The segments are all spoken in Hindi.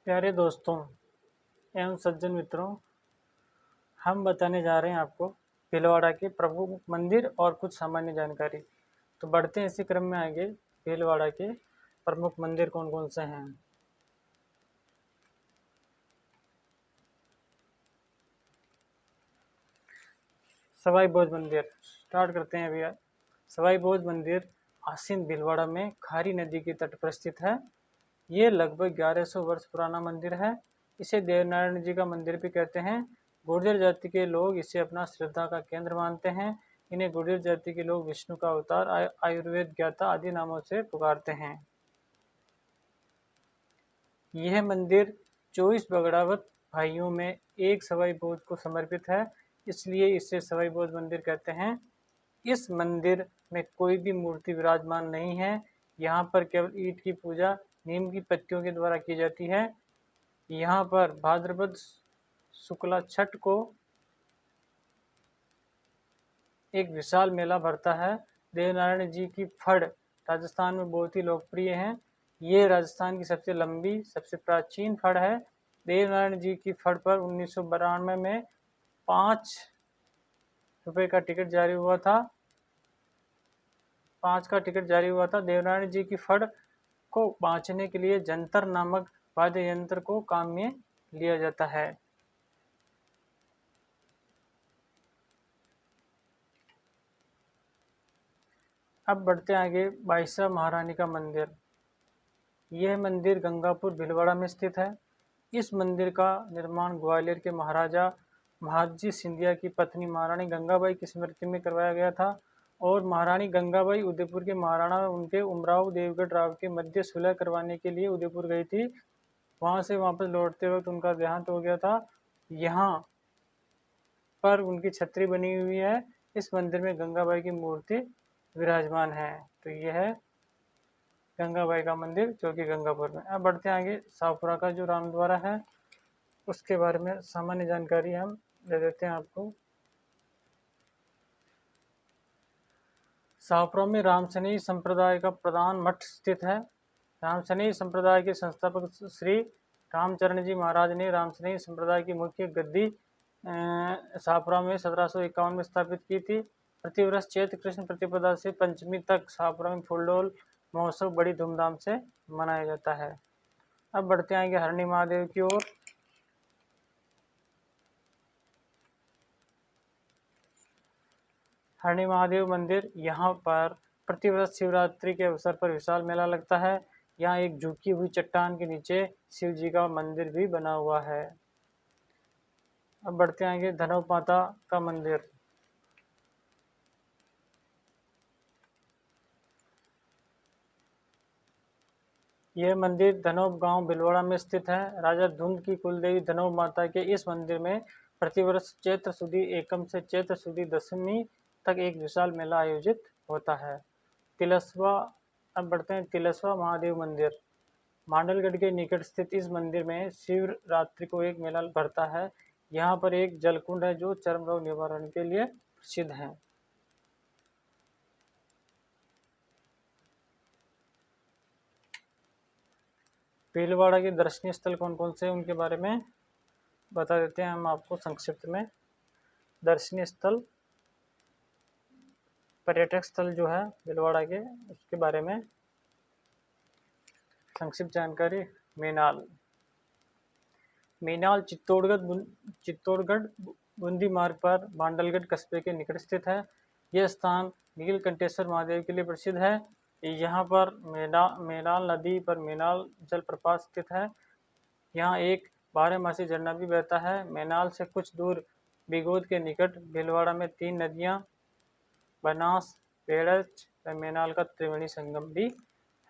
प्यारे दोस्तों एवं सज्जन मित्रों, हम बताने जा रहे हैं आपको भीलवाड़ा के प्रमुख मंदिर और कुछ सामान्य जानकारी। तो बढ़ते हैं इसी क्रम में आगे। भीलवाड़ा के प्रमुख मंदिर कौन कौन से हैं? सवाई भोज मंदिर स्टार्ट करते हैं भैया। सवाई भोज मंदिर आसीन भीलवाड़ा में खारी नदी के तट पर स्थित है। ये लगभग 1100 वर्ष पुराना मंदिर है। इसे देवनारायण जी का मंदिर भी कहते हैं। गुर्जर जाति के लोग इसे अपना श्रद्धा का केंद्र मानते हैं। इन्हें गुर्जर जाति के लोग विष्णु का अवतार, आयुर्वेद ज्ञाता आदि नामों से पुकारते हैं। यह मंदिर 24 बगड़ावत भाइयों में एक सवाई भोज को समर्पित है, इसलिए इसे सवाई भोज मंदिर कहते हैं। इस मंदिर में कोई भी मूर्ति विराजमान नहीं है। यहाँ पर केवल ईंट की पूजा नीम की पत्तियों के द्वारा की जाती है। यहाँ पर भाद्रपद शुक्ला छठ को एक विशाल मेला भरता है। देवनारायण जी की फड़ राजस्थान में बहुत ही लोकप्रिय है। ये राजस्थान की सबसे लंबी, सबसे प्राचीन फड़ है। देवनारायण जी की फड़ पर 1992 में 5 रुपए का टिकट जारी हुआ था। 5 का टिकट जारी हुआ था। देवनारायण जी की फड़ को बाँचने के लिए जंतर नामक वाद्य यंत्र को काम में लिया जाता है। अब बढ़ते हैं आगे। बाईसा महारानी का मंदिर। यह मंदिर गंगापुर भीलवाड़ा में स्थित है। इस मंदिर का निर्माण ग्वालियर के महाराजा महादजी सिंधिया की पत्नी महारानी गंगाबाई की स्मृति में करवाया गया था और महारानी गंगाबाई उदयपुर के महाराणा उनके उमराव देवगढ़ राव के मध्य सुलह करवाने के लिए उदयपुर गई थी। वहां से वापस लौटते वक्त उनका देहांत हो गया था। यहाँ पर उनकी छतरी बनी हुई है। इस मंदिर में गंगाबाई की मूर्ति विराजमान है। तो यह है गंगाबाई का मंदिर जो कि गंगापुर में। अब बढ़ते हैं आगे। शाहपुरा का जो रामद्वारा है उसके बारे में सामान्य जानकारी हम दे देते हैं आपको। शाहपुरा में रामसनेही संप्रदाय का प्रधान मठ स्थित है। रामसनेही संप्रदाय के संस्थापक श्री रामचरण जी महाराज ने रामसनेही संप्रदाय की मुख्य गद्दी शाहपुरा में 1751 में स्थापित की थी। प्रतिवर्ष चैत्र कृष्ण प्रतिपदा से पंचमी तक शाहपुरा में फूलडोल महोत्सव बड़ी धूमधाम से मनाया जाता है। अब बढ़ते आएंगे हरणी महादेव की ओर। हरणी महादेव मंदिर, यहाँ पर प्रतिवर्ष शिवरात्रि के अवसर पर विशाल मेला लगता है। यहाँ एक झुकी हुई चट्टान के नीचे शिव जी का मंदिर भी बना हुआ है। अब बढ़ते आएंगे धनव माता का मंदिर। यह मंदिर धनोब गांव भीलवाड़ा में स्थित है। राजा धुंध की कुलदेवी धनोब माता के इस मंदिर में प्रतिवर्ष चैत्र सुदी एकम से चैत्र सुदी दशमी तक एक विशाल मेला आयोजित होता है। तिलस्वा। अब बढ़ते हैं तिलस्वा महादेव मंदिर। मांडलगढ़ के निकट स्थित इस मंदिर में शिवरात्रि को एक मेला भरता है। यहाँ पर एक जलकुंड है जो चर्म रोग निवारण के लिए प्रसिद्ध है। भीलवाड़ा के दर्शनीय स्थल कौन कौन से हैं उनके बारे में बता देते हैं हम आपको संक्षिप्त में। दर्शनीय स्थल, पर्यटक स्थल जो है भीलवाड़ा के, उसके बारे में संक्षिप्त जानकारी। मेनाल। मेनाल चित्तौड़गढ़ बूंदी मार्ग पर मांडलगढ़ कस्बे के निकट स्थित है। यह स्थान नीलकंठेश्वर महादेव के लिए प्रसिद्ध है। यहाँ पर मेनाल नदी पर मेनाल जलप्रपात स्थित है। यहाँ एक बारहमासी झरना भी बहता है। मेनाल से कुछ दूर बिगोद के निकट भीलवाड़ा में 3 नदियाँ बनास, बेड़च व मेनाल का त्रिवेणी संगम भी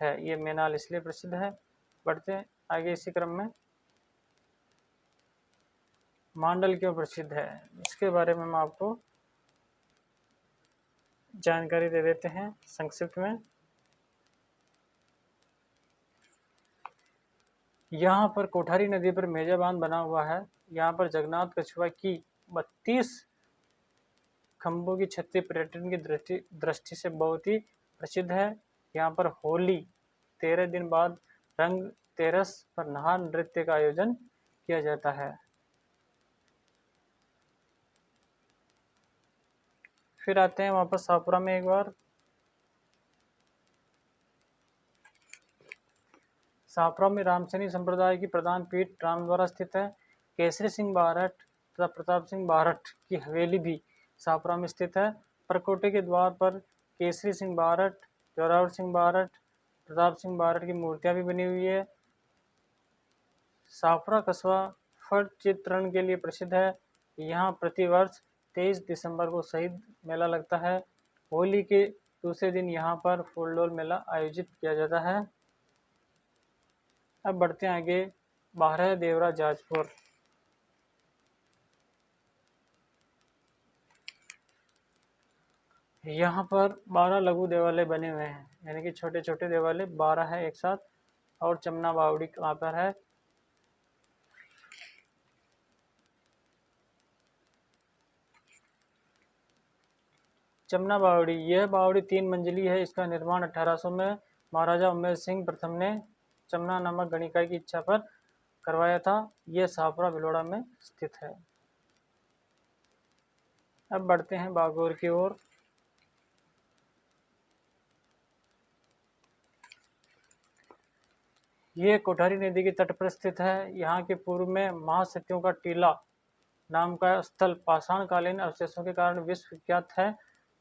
है। ये मेनाल इसलिए प्रसिद्ध है। बढ़ते हैं आगे इसी क्रम में। मांडल क्यों प्रसिद्ध है इसके बारे में हम आपको जानकारी दे देते हैं संक्षिप्त में। यहाँ पर कोठारी नदी पर मेजा बांध बना हुआ है। यहाँ पर जगन्नाथ कछुआ की 32 खंभों की छतरी पर्यटन की दृष्टि से बहुत ही प्रसिद्ध है। यहाँ पर होली 13 दिन बाद रंग तेरस पर नार नृत्य का आयोजन किया जाता है। फिर आते हैं वापस शाहपुरा में एक बार। शाहपुरा में रामसैनी संप्रदाय की प्रधान पीठ रामद्वारा स्थित है। केसरी सिंह बारठ तथा प्रताप सिंह बारठ की हवेली भी शाहपुरा में स्थित है। परकोटे के द्वार पर केसरी सिंह बारठ, जोरावर सिंह बारठ, प्रताप सिंह बारठ की मूर्तियां भी बनी हुई है। शाहपुरा कस्बा फट चित्रण के लिए प्रसिद्ध है। यहाँ प्रतिवर्ष 23 दिसंबर को शहीद मेला लगता है। होली के दूसरे दिन यहाँ पर फूलडोल मेला आयोजित किया जाता है। अब बढ़ते हैं आगे, बारह देवरा जाजपुर। यहाँ पर 12 लघु देवालय बने हुए हैं, यानी कि छोटे छोटे देवालय 12 है एक साथ। और चमना बावड़ी वहाँ पर है। चमना बावड़ी, यह बावड़ी 3 मंजिली है। इसका निर्माण 1800 में महाराजा उमेर सिंह प्रथम ने चमना नामक गणिका की इच्छा पर करवाया था। यह शाहपुरा भिलवाड़ा में स्थित है। अब बढ़ते हैं बागोर की ओर। ये कोठारी नदी के तट पर स्थित है। यहाँ के पूर्व में महासतियों का टीला नाम का स्थल पाषाण कालीन अवशेषों के कारण विश्व विख्यात है।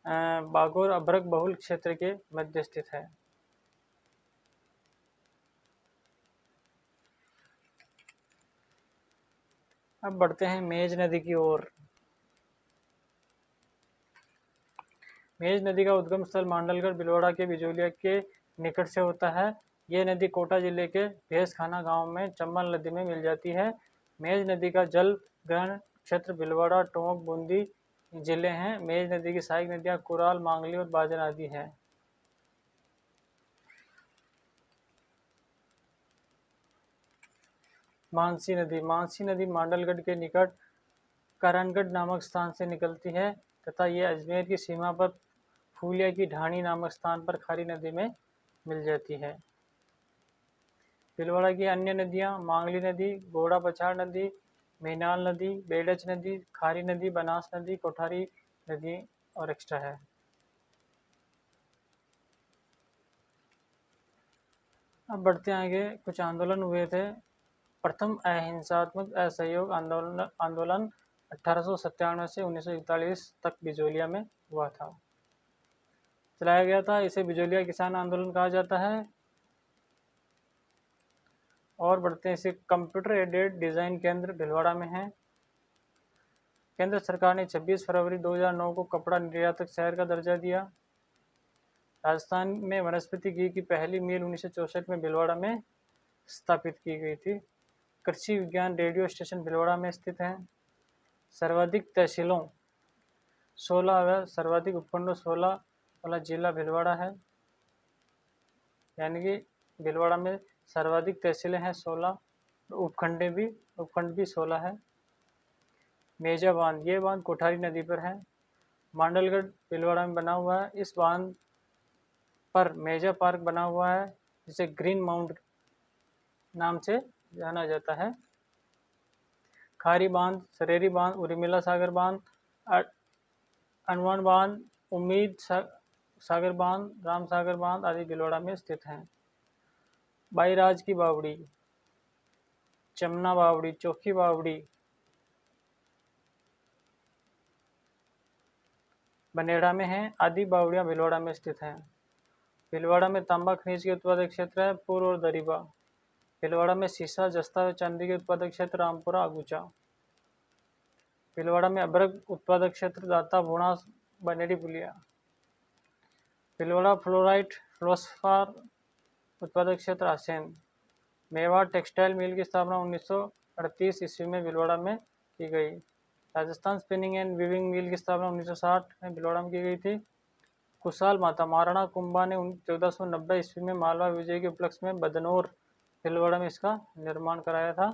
बागोर अभ्रक बहुल क्षेत्र के मध्य स्थित है। अब बढ़ते हैं मेज नदी की ओर। मेज नदी का उद्गम स्थल मांडलगढ़ भिलवाड़ा के बिजोलिया के निकट से होता है। यह नदी कोटा जिले के भेसखाना गांव में चंबल नदी में मिल जाती है। मेज नदी का जल ग्रहण क्षेत्र भिलवाड़ा, टोंक, बूंदी जिले हैं। मेज नदी की सहायक नदियां कुराल, मांगली और बाजन आदि हैं। मानसी नदी, मानसी नदी मांडलगढ़ के निकट करणगढ़ नामक स्थान से निकलती है तथा यह अजमेर की सीमा पर फूलिया की ढाणी नामक स्थान पर खारी नदी में मिल जाती है। भिलवाड़ा की अन्य नदियां मांगली नदी, घोड़ा पछाड़ नदी, मेनाल नदी, बेडच नदी, खारी नदी, बनास नदी, कोठारी नदी और एक्स्ट्रा है। अब बढ़ते हैं आगे, कुछ आंदोलन हुए थे। प्रथम अहिंसात्मक असहयोग आंदोलन 1897 से 1941 तक बिजोलिया में हुआ था, चलाया गया था। इसे बिजोलिया किसान आंदोलन कहा जाता है। और बढ़ते हैं, इसे कंप्यूटर एडेड डिजाइन केंद्र भिलवाड़ा में है। केंद्र सरकार ने 26 फरवरी 2009 को कपड़ा निर्यातक शहर का दर्जा दिया। राजस्थान में वनस्पति घी की पहली मिल 1964 में भिलवाड़ा में स्थापित की गई थी। कृषि विज्ञान रेडियो स्टेशन भिलवाड़ा में स्थित है। सर्वाधिक तहसीलों 16 व सर्वाधिक उपखंडों 16 वाला जिला भिलवाड़ा है, यानी कि भिलवाड़ा में सर्वाधिक तहसीलें हैं 16, उपखंड भी 16 है। मेजा बांध, ये बांध कोठारी नदी पर है, मांडलगढ़ भिलवाड़ा में बना हुआ है। इस बांध पर मेजा पार्क बना हुआ है, जिसे ग्रीन माउंट नाम से जाना जाता है। खारी बांध, सरेरी बांध, उर्मिला सागर बांध, अनवन बांध, उम्मीद सागर बांध, राम सागर बांध आदि भिलवाड़ा में स्थित हैं। बाईराज की बावड़ी, चमना बावड़ी, चौकी बावड़ी बनेड़ा में है। आदि बावड़ियां भिलवाड़ा में स्थित हैं। भिलवाड़ा में तांबा खनिज के उत्पादक क्षेत्र है पूर्व और दरीबा। भिलवाड़ा में सीसा, जस्ता व चांदी के उत्पादक क्षेत्र रामपुरा, अगुचा। भिलवाड़ा में अभ्रक उत्पादक क्षेत्र दाता, भुणा, बनेड़ी, पुलिया। भिलवाड़ा फ्लोराइट फ्लोस्फार उत्पादक क्षेत्र आसेन। मेवाड़ टेक्सटाइल मिल की स्थापना 1938 ईस्वी में भिलवाड़ा में की गई। राजस्थान स्पिनिंग एंड वीविंग मिल की स्थापना 1960 में भिलवाड़ा में की गई थी। कुशाल माता, महाराणा कुंभा ने 1490 ईस्वी में मालवा विजय के उपलक्ष्य में बदनौर भिलवाड़ा में इसका निर्माण कराया था।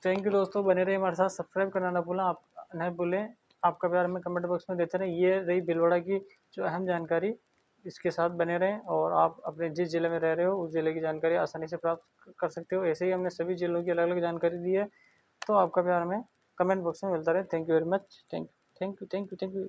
थैंक यू दोस्तों, बने रहिए हमारे साथ, सब्सक्राइब करना न भूलें। आपका प्यार हमें कमेंट बॉक्स में देते रहें। ये रही भिलवाड़ा की जो अहम जानकारी इसके साथ बने रहें और आप अपने जिस ज़िले में रह रहे हो उस ज़िले की जानकारी आसानी से प्राप्त कर सकते हो। ऐसे ही हमने सभी ज़िलों की अलग अलग जानकारी दी है। तो आपका प्यार हमें कमेंट बॉक्स में मिलता रहे। Thank you very much. Thank you, thank you, thank you, thank you.